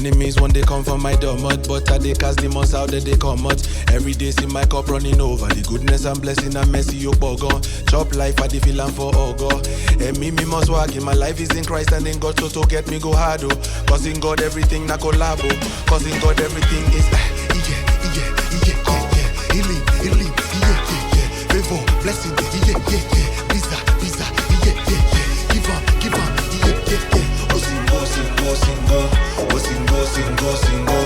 enemies when they come from my domot, but I they cast demons out that they come out. Every day see my cup running over. The goodness and blessing and mercy you bogon. Chop life I the feeling for Ogo. And me must walk in my life is in Christ and in God so to get me go hard. Cause in God everything na collabo. Cause in God everything is healing, favor, blessing, visa, give on, single.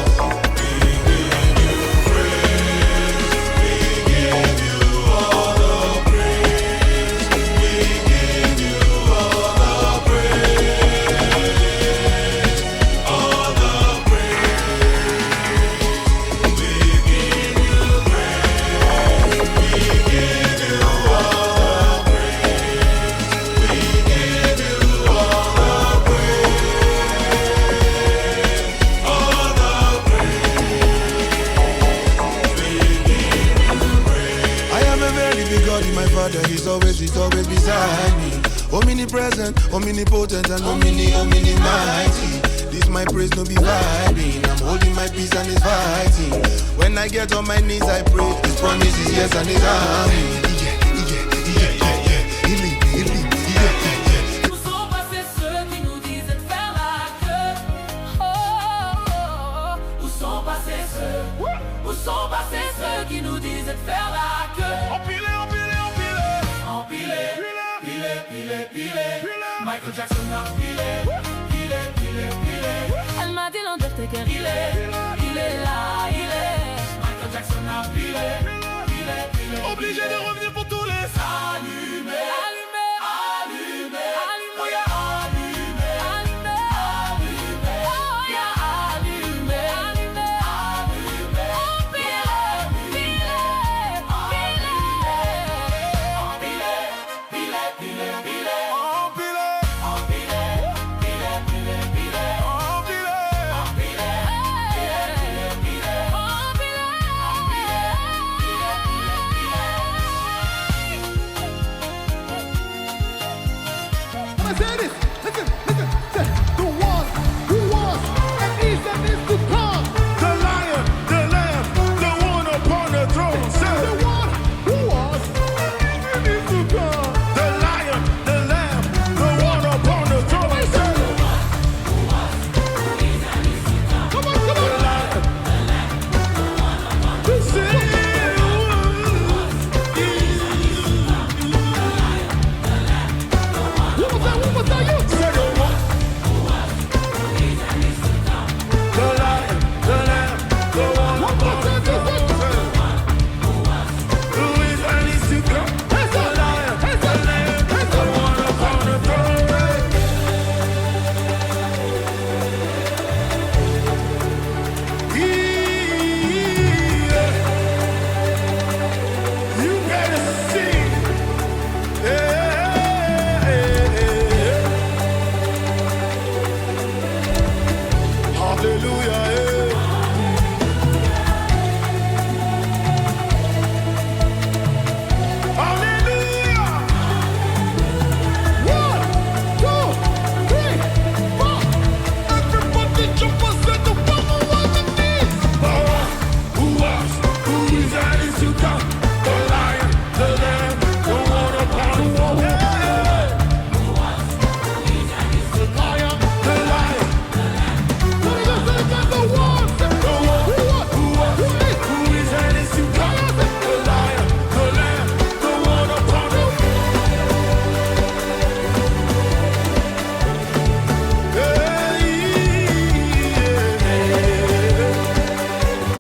He's always beside me. Omnipresent, omnipotent, and omni-mighty. This my praise no be vibing. I'm holding my peace and it's fighting. When I get on my knees I pray. His promise is yes and his army. Où sont passés ceux qui nous disaient de faire la queue? Où sont passés ceux qui nous disaient de faire la queue? Empilé. Michael Jackson a pilé. Elle m'a dit l'Undertaker, il est là. Michael Jackson a pilé. Obligé de revenir pour tous les Allumé. Oh yeah, allumé. Oh yeah, allumé. Listen. The one who was and is to come. The lion, the lamb, the one upon the throne. Say, The one who was and is to come. the lion, the lamb, the one upon the throne. Say, Come on. the lion, say, One more time, you. say the one. The lion, the lamb, the one upon the throne. Say, who is and is to come? The lion, the lamb, the one upon the throne. You better sing. Hallelujah.